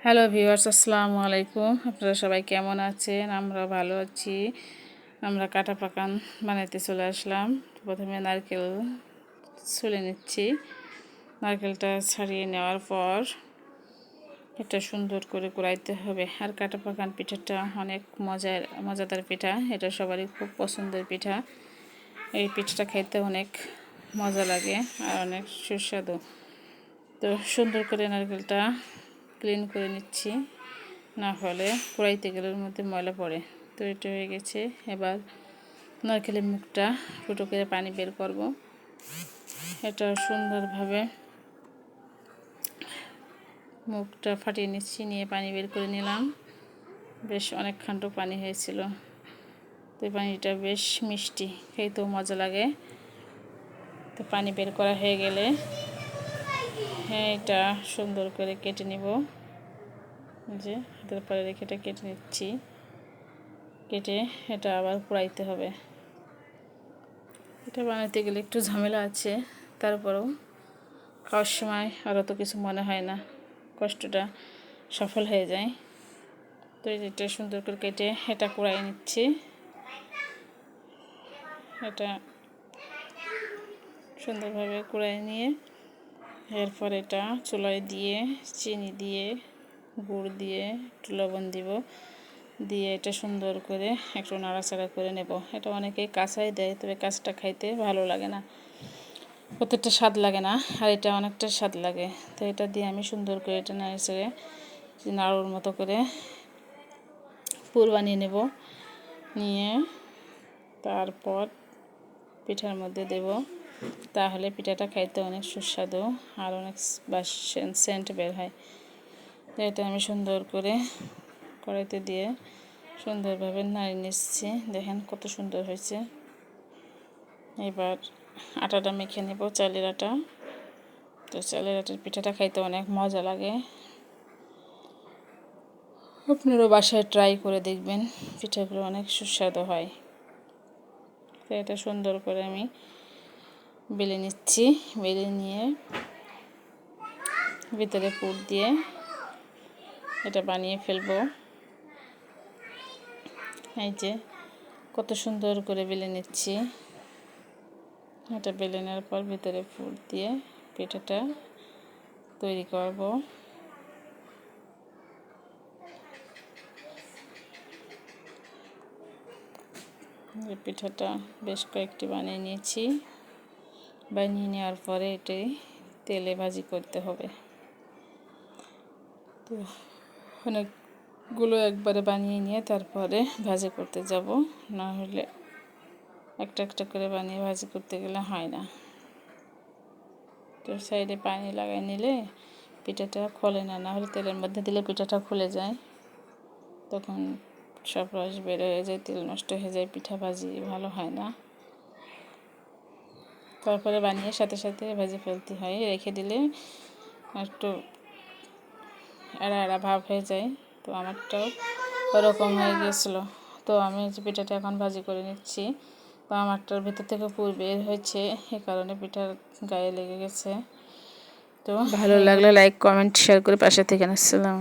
Hello viewers, আসসালামু আলাইকুম। আপনারা সবাই কেমন আছেন? আমরা ভালো আছি। আমরা কাটা পাকান বানাইতে চলে আসলাম। প্রথমে নারকেল ছুলে নিচ্ছি। নারকেলটা ছাড়িয়ে নেওয়ার পর এটা সুন্দর করে কুড়াইতে হবে। আর কাটা পাকান পিঠাটা অনেক মজাদার পিঠা। এটা সবারই খুব পছন্দের পিঠা। এই পিঠাটা খেতে অনেক মজা লাগে আর অনেক সুস্বাদু। তো সুন্দর করে নারকেলটা ক্লিন করে নিচ্ছি, না হলে কুড়াইতে গেলে ওর মধ্যে ময়লা পড়ে। তো এটা হয়ে গেছে। এবার নারকেলের মুখটা ফুটো করে পানি বের করব। এটা সুন্দরভাবে মুখটা ফাটিয়ে নিচ্ছি, নিয়ে পানি বের করে নিলাম। বেশ অনেকখান পানি হয়েছিল। তো এই পানিটা বেশ মিষ্টি, খেতেও মজা লাগে। তো পানি বের করা হয়ে গেলে এটা সুন্দর করে কেটে নিব। যে হাতের পরে রেখে এটা কেটে নিচ্ছি। কেটে এটা আবার কুড়াইতে হবে। এটা বানাতে গেলে একটু ঝামেলা আছে, তারপরেও খাওয়ার সময় আর অত কিছু মনে হয় না, কষ্টটা সফল হয়ে যায়। তো এটা সুন্দর করে কেটে এটা কুড়াই নিচ্ছি। এটা সুন্দরভাবে কুড়াই নিয়ে এরপর এটা চুলায় দিয়ে চিনি দিয়ে গুড় দিয়ে একটু লবণ দিব, দিয়ে এটা সুন্দর করে একটু নাড়াচাড়া করে নেব। এটা অনেকেই কাঁচাই দেয়, তবে কাঁচাটা খাইতে ভালো লাগে না, অতটা স্বাদ লাগে না। আর এটা অনেকটা স্বাদ লাগে। তো এটা দিয়ে আমি সুন্দর করে এটা নাড়াচাড়ে নাড়ুর মতো করে পুর বানিয়ে নেব। নিয়ে তারপর পিঠার মধ্যে দেব, তাহলে পিঠাটা খাইতে অনেক সুস্বাদু আর অনেক সেন্ট বের হয়। তো এটা আমি সুন্দর করে কড়াইতে দিয়ে সুন্দরভাবে নাড়িয়ে নিচ্ছি। দেখেন কত সুন্দর হয়েছে। এবার আটাটা মেখে নেব, চালের আটা। তো চালের আটার পিঠাটা খাইতে অনেক মজা লাগে। আপনারা বাসায় ট্রাই করে দেখবেন, পিঠাগুলো অনেক সুস্বাদু হয়। তো এটা সুন্দর করে আমি বেলে নিচ্ছি। বেলে নিয়ে ভিতরে পুর দিয়ে এটা বানিয়ে ফেলবো। এই যে কত সুন্দর করে বেলে নিচ্ছি। এটা বেলে নেওয়ার পর ভিতরে পুর দিয়ে পিঠাটা তৈরি করব। এই পিঠাটা বেশ কয়েকটি বানিয়ে নিয়েছি। বানিয়ে নেওয়ার পরে এটি তেলে ভাজি করতে হবে। তো অনেকগুলো একবারে বানিয়ে নিয়ে তারপরে ভাজি করতে যাব, না হলে একটা একটা করে বানিয়ে ভাজি করতে গেলে হয় না। তো সাইডে পানি লাগাই নিলে পিঠাটা খোলে না, না হলে তেলের মধ্যে দিলে পিঠাটা খুলে যায়, তখন সব রস বের হয়ে যায়, তেল নষ্ট হয়ে যায়, পিঠা ভাজি ভালো হয় না। তারপরে বানিয়ে সাথে সাথে ভেজে ফেলতে হয়, রেখে দিলে একটু এড়া এড়া ভাব হয়ে যায়। তো আমারটাও ওরকম হয়ে গিয়েছিলো। তো আমি যে পিঠাটা এখন ভাজি করে নিচ্ছি। তো আমারটার ভিতর থেকে পুর বের হয়েছে, এই কারণে পিঠার গায়ে লেগে গেছে। তো ভালো লাগলে লাইক কমেন্ট শেয়ার করে পাশে থেকে আসসালাম।